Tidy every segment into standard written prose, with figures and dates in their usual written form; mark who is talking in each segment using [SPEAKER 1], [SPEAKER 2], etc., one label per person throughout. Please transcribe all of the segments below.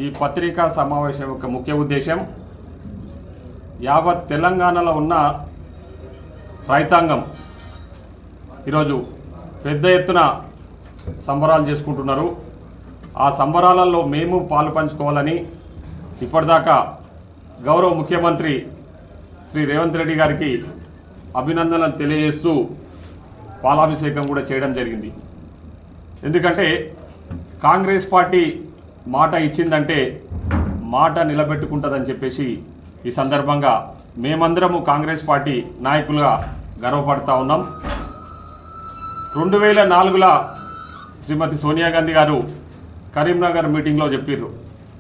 [SPEAKER 1] ఈ పత్రికా సమావేశం యొక్క ముఖ్య ఉద్దేశం యావత్ తెలంగాణలో ఉన్న రైతాంగం ఈరోజు పెద్ద ఎత్తున సంబరాలు చేసుకుంటున్నారు. ఆ సంబరాలలో మేము పాలు పంచుకోవాలని ఇప్పటిదాకా గౌరవ ముఖ్యమంత్రి శ్రీ రేవంత్ రెడ్డి గారికి అభినందనలు తెలియజేస్తూ పాలాభిషేకం కూడా చేయడం జరిగింది. ఎందుకంటే కాంగ్రెస్ పార్టీ మాట ఇచ్చిందంటే మాట నిలబెట్టుకుంటుందని చెప్పేసి ఈ సందర్భంగా మేమందరము కాంగ్రెస్ పార్టీ నాయకులుగా గర్వపడతా ఉన్నాం. 2004లో శ్రీమతి సోనియా గాంధీ గారు కరీంనగర్ మీటింగ్లో చెప్పారు,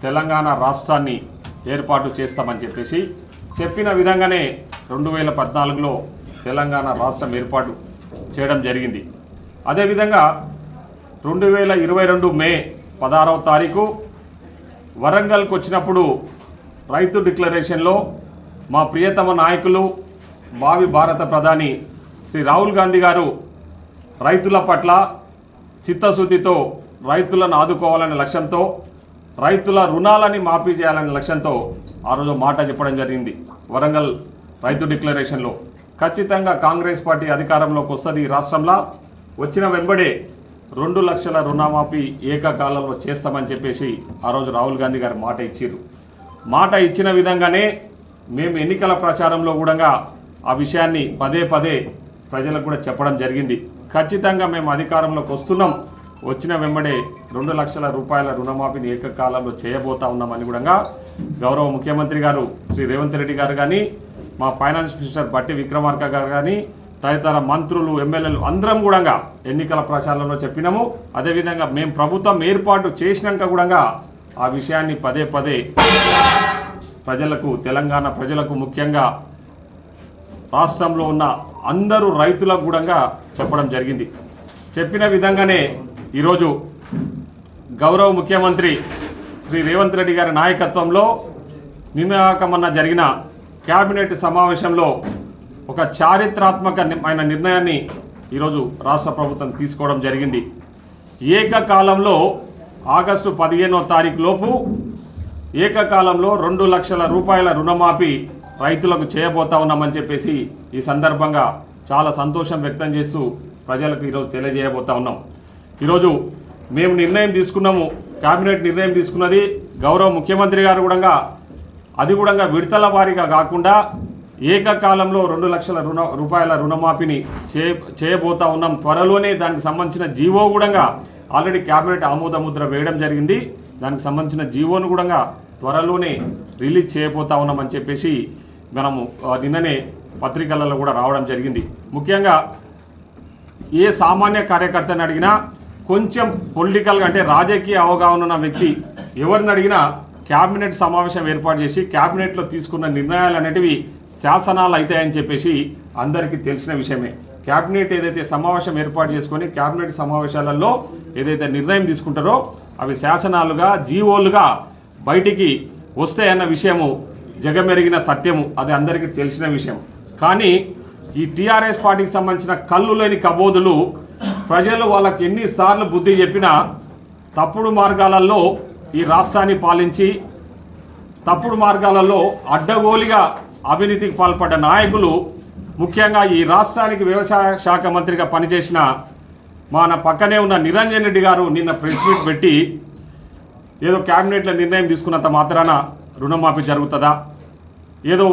[SPEAKER 1] తెలంగాణ రాష్ట్రాన్ని ఏర్పాటు చేస్తామని చెప్పేసి చెప్పిన విధంగానే 2014లో తెలంగాణ రాష్ట్రం ఏర్పాటు చేయడం జరిగింది. అదేవిధంగా 2022 మే 16వ తారీఖు వరంగల్కి వచ్చినప్పుడు రైతు డిక్లరేషన్లో మా ప్రియతమ నాయకులు భావి భారత ప్రధాని శ్రీ రాహుల్ గాంధీ గారు రైతుల పట్ల చిత్తశుద్ధితో రైతులను ఆదుకోవాలనే లక్ష్యంతో రైతుల రుణాలని మాఫీ చేయాలనే లక్ష్యంతో ఆ రోజు మాట చెప్పడం జరిగింది. వరంగల్ రైతు డిక్లరేషన్లో ఖచ్చితంగా కాంగ్రెస్ పార్టీ అధికారంలోకి వస్తుంది ఈ రాష్ట్రంలో, వచ్చిన వెంబడే 2 లక్షల రుణమాఫీ ఏకకాలంలో చేస్తామని చెప్పేసి ఆ రోజు రాహుల్ గాంధీ గారు మాట ఇచ్చారు. మాట ఇచ్చిన విధంగానే మేము ఎన్నికల ప్రచారంలో కూడా ఆ విషయాన్ని పదే పదే ప్రజలకు కూడా చెప్పడం జరిగింది. ఖచ్చితంగా మేము అధికారంలోకి వస్తున్నాం, వచ్చిన వెంబడే 2 లక్షల రూపాయల రుణమాఫీని ఏకకాలంలో చేయబోతా ఉన్నామని కూడా గౌరవ ముఖ్యమంత్రి గారు శ్రీ రేవంత్ రెడ్డి గారు కానీ, మా ఫైనాన్స్ మినిస్టర్ బట్టి విక్రమార్క గారు కానీ, తదితర మంత్రులు ఎమ్మెల్యేలు అందరం కూడా ఎన్నికల ప్రచారంలో చెప్పినాము. అదేవిధంగా మేము ప్రభుత్వం ఏర్పాటు చేసినాక కూడా ఆ విషయాన్ని పదే పదే ప్రజలకు, తెలంగాణ ప్రజలకు, ముఖ్యంగా రాష్ట్రంలో ఉన్న అందరూ రైతులకు కూడా చెప్పడం జరిగింది. చెప్పిన విధంగానే ఈరోజు గౌరవ ముఖ్యమంత్రి శ్రీ రేవంత్ రెడ్డి గారి నాయకత్వంలో నిన్నకమన్న జరిగిన కేబినెట్ సమావేశంలో ఒక చారిత్రాత్మకమైన నిర్ణయాన్ని ఈరోజు రాష్ట్ర ప్రభుత్వం తీసుకోవడం జరిగింది. ఏకకాలంలో ఆగస్టు 15వ తారీఖు లోపు ఏకకాలంలో 2 లక్షల రూపాయల రుణమాఫీ రైతులకు చేయబోతా ఉన్నామని చెప్పేసి ఈ సందర్భంగా చాలా సంతోషం వ్యక్తం చేస్తూ ప్రజలకు ఈరోజు తెలియజేయబోతా ఉన్నాం. ఈరోజు మేము నిర్ణయం తీసుకున్నాము, కేబినెట్ నిర్ణయం తీసుకున్నది గౌరవ ముఖ్యమంత్రి గారు కూడా అది కూడా విడతల వారీగా కాకుండా ఏకకాలంలో 2 లక్షల రూపాయల రుణమాఫీని చేయబోతా ఉన్నాం. త్వరలోనే దానికి సంబంధించిన జీవో కూడా ఆల్రెడీ కేబినెట్ ఆమోదముద్ర వేయడం జరిగింది. దానికి సంబంధించిన జీవోను కూడా త్వరలోనే రిలీజ్ చేయబోతా ఉన్నామని చెప్పేసి మనము నిన్ననే పత్రికలలో కూడా రావడం జరిగింది. ముఖ్యంగా ఏ సామాన్య కార్యకర్తని అడిగినా, కొంచెం పొలిటికల్గా అంటే రాజకీయ అవగాహన ఉన్న వ్యక్తి ఎవరిని అడిగినా కేబినెట్ సమావేశం ఏర్పాటు చేసి కేబినెట్లో తీసుకున్న నిర్ణయాలు అనేటివి శాసనాలు అవుతాయని చెప్పేసి అందరికీ తెలిసిన విషయమే. కేబినెట్ ఏదైతే సమావేశం ఏర్పాటు చేసుకొని కేబినెట్ సమావేశాలలో ఏదైతే నిర్ణయం తీసుకుంటారో అవి శాసనాలుగా, జీవోలుగా బయటికి వస్తాయన్న విషయము జగమెరిగిన సత్యము, అది అందరికీ తెలిసిన విషయం. కానీ ఈ టీఆర్ఎస్ పార్టీకి సంబంధించిన కళ్ళు లేని కబోదులు ప్రజలు వాళ్ళకి ఎన్నిసార్లు బుద్ధి చెప్పినా తప్పుడు మార్గాలలో ఈ రాష్ట్రాన్ని పాలించి, తప్పుడు మార్గాలలో అడ్డగోలిగా అవినీతికి పాల్పడ్డ నాయకులు, ముఖ్యంగా ఈ రాష్ట్రానికి వ్యవసాయ శాఖ మంత్రిగా పనిచేసిన మన పక్కనే ఉన్న నిరంజన్ రెడ్డి గారు నిన్న ప్రెస్ మీట్ పెట్టి ఏదో క్యాబినెట్లో నిర్ణయం తీసుకున్నంత మాత్రాన రుణమాఫీ జరుగుతుందా, ఏదో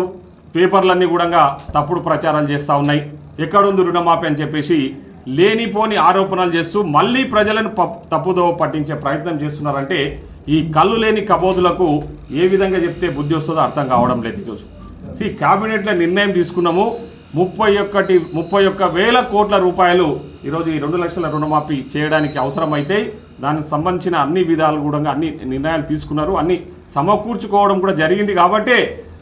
[SPEAKER 1] పేపర్లన్నీ కూడా తప్పుడు ప్రచారాలు చేస్తూ ఉన్నాయి, ఎక్కడుంది రుణమాఫీ అని చెప్పేసి లేనిపోని ఆరోపణలు చేస్తూ మళ్ళీ ప్రజలను తప్పుదోవ పట్టించే ప్రయత్నం చేస్తున్నారంటే ఈ కళ్ళు లేని కబోదులకు ఏ విధంగా చెప్తే బుద్ధి వస్తుందో అర్థం కావడం లేదు. ఈరోజు కేబినెట్లో నిర్ణయం తీసుకున్నాము, 31,000 కోట్ల రూపాయలు ఈరోజు ఈ 2 లక్షల రుణమాఫీ చేయడానికి అవసరమైతే దానికి సంబంధించిన అన్ని విధాలు కూడా అన్ని నిర్ణయాలు తీసుకున్నారు, అన్ని సమకూర్చుకోవడం కూడా జరిగింది. కాబట్టి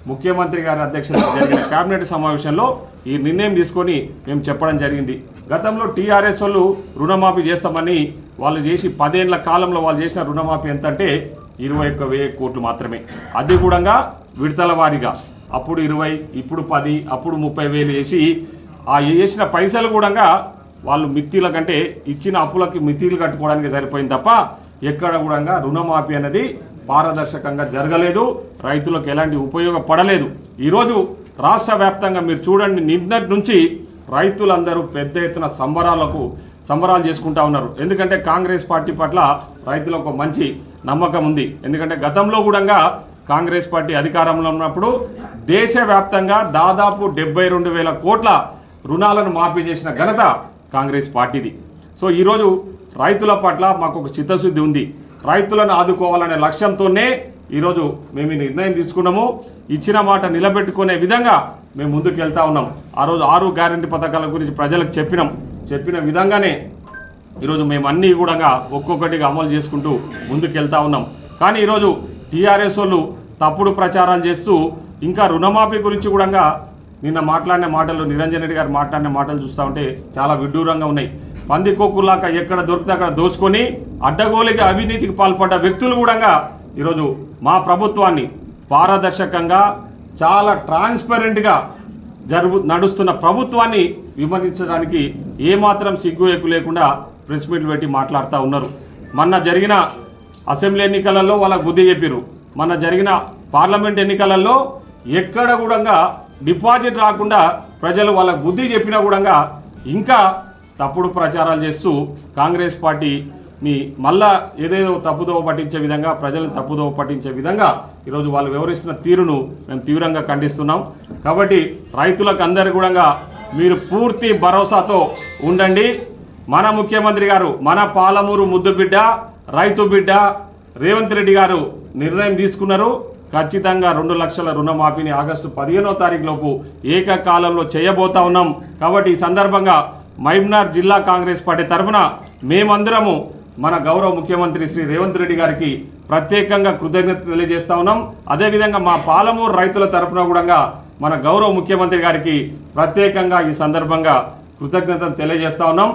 [SPEAKER 1] ముఖ్యమంత్రి గారి అధ్యక్షతన జరిగిన కేబినెట్ సమావేశంలో ఈ నిర్ణయం తీసుకొని మేము చెప్పడం జరిగింది. గతంలో టీఆర్ఎస్ వాళ్ళు రుణమాఫీ చేస్తామని వాళ్ళు చేసి 10 ఏళ్ల కాలంలో వాళ్ళు చేసిన రుణమాఫీ ఎంత అంటే 21,000 కోట్లు మాత్రమే. అది కూడా విడతల వారీగా అప్పుడు 20, ఇప్పుడు 10, అప్పుడు 30,000 వేసి ఆ వేసిన పైసలు కూడా వాళ్ళు మిత్తిల కంటే ఇచ్చిన అప్పులకి మిత్తిలు కట్టుకోవడానికి సరిపోయింది తప్ప ఎక్కడ కూడా రుణమాఫీ అనేది పారదర్శకంగా జరగలేదు, రైతులకు ఎలాంటి ఉపయోగపడలేదు. ఈరోజు రాష్ట్ర వ్యాప్తంగా మీరు చూడండి, నిన్నటి నుంచి రైతులందరూ పెద్ద ఎత్తున సంబరాలు చేసుకుంటా ఉన్నారు. ఎందుకంటే కాంగ్రెస్ పార్టీ పట్ల రైతులకు మంచి నమ్మకం ఉంది. ఎందుకంటే గతంలో కూడా కాంగ్రెస్ పార్టీ అధికారంలో ఉన్నప్పుడు దేశవ్యాప్తంగా దాదాపు 72,000 కోట్ల రుణాలను మాఫీ చేసిన ఘనత కాంగ్రెస్ పార్టీది. సో ఈరోజు రైతుల పట్ల మాకు ఒక చిత్తశుద్ధి ఉంది. రైతులను ఆదుకోవాలనే లక్ష్యంతోనే ఈరోజు మేము ఈ నిర్ణయం తీసుకున్నాము. ఇచ్చిన మాట నిలబెట్టుకునే విధంగా మేము ముందుకు వెళ్తా ఉన్నాం. ఆ రోజు 6 గ్యారెంటీ పథకాల గురించి ప్రజలకు చెప్పిన విధంగానే ఈరోజు మేము అన్నీ కూడా ఒక్కొక్కటిగా అమలు చేసుకుంటూ ముందుకు వెళ్తా ఉన్నాం. కానీ ఈరోజు టీఆర్ఎస్ వాళ్ళు తప్పుడు ప్రచారాలు చేస్తూ ఇంకా రుణమాఫీ గురించి కూడా నిన్న మాట్లాడిన మాటలు, నిరంజన్ రెడ్డి గారు మాట్లాడిన మాటలు చూస్తూ ఉంటే చాలా విడ్డూరంగా ఉన్నాయి. పందికొక్కులాక ఎక్కడ దొరికితే అక్కడ దోచుకొని అడ్డగోలుగా అవినీతికి పాల్పడ్డ వ్యక్తులు కూడా ఈరోజు మా ప్రభుత్వాన్ని పారదర్శకంగా చాలా ట్రాన్స్పరెంట్గా నడుస్తున్న ప్రభుత్వాన్ని విమర్శించడానికి ఏమాత్రం సిగ్గు ఎక్కువ లేకుండా ప్రెస్ మీట్లు పెట్టి మాట్లాడుతూ ఉన్నారు. మొన్న జరిగిన అసెంబ్లీ ఎన్నికలలో వాళ్ళకు బుద్ధి చెప్పారు. మొన్న జరిగిన పార్లమెంట్ ఎన్నికలలో ఎక్కడ కూడా డిపాజిట్ రాకుండా ప్రజలు వాళ్ళకు బుద్ధి చెప్పినా కూడా ఇంకా తప్పుడు ప్రచారాలు చేస్తూ కాంగ్రెస్ పార్టీని మళ్ళా ఏదేదో తప్పుదోవ పట్టించే విధంగా, ప్రజలను తప్పుదోవ పట్టించే విధంగా ఈరోజు వాళ్ళు వ్యవహరిస్తున్న తీరును మేము తీవ్రంగా ఖండిస్తున్నాం. కాబట్టి రైతులకు అందరికీ కూడా మీరు పూర్తి భరోసాతో ఉండండి. మన ముఖ్యమంత్రి గారు, మన పాలమూరు ముద్దు బిడ్డ, రైతు బిడ్డ రేవంత్ రెడ్డి గారు నిర్ణయం తీసుకున్నారు. ఖచ్చితంగా 2 లక్షల రుణమాఫీని ఆగస్టు 15వ తారీఖు లోపు ఏకకాలంలో చేయబోతా ఉన్నాం. కాబట్టి ఈ సందర్భంగా మహబూబ్నగర్ జిల్లా కాంగ్రెస్ పార్టీ తరఫున మేమందరము మన గౌరవ ముఖ్యమంత్రి శ్రీ రేవంత్ రెడ్డి గారికి ప్రత్యేకంగా కృతజ్ఞత తెలియజేస్తా ఉన్నాం. అదేవిధంగా మా పాలమూరు రైతుల తరఫున కూడా మన గౌరవ ముఖ్యమంత్రి గారికి ప్రత్యేకంగా ఈ సందర్భంగా కృతజ్ఞతలు తెలియజేస్తా ఉన్నాం.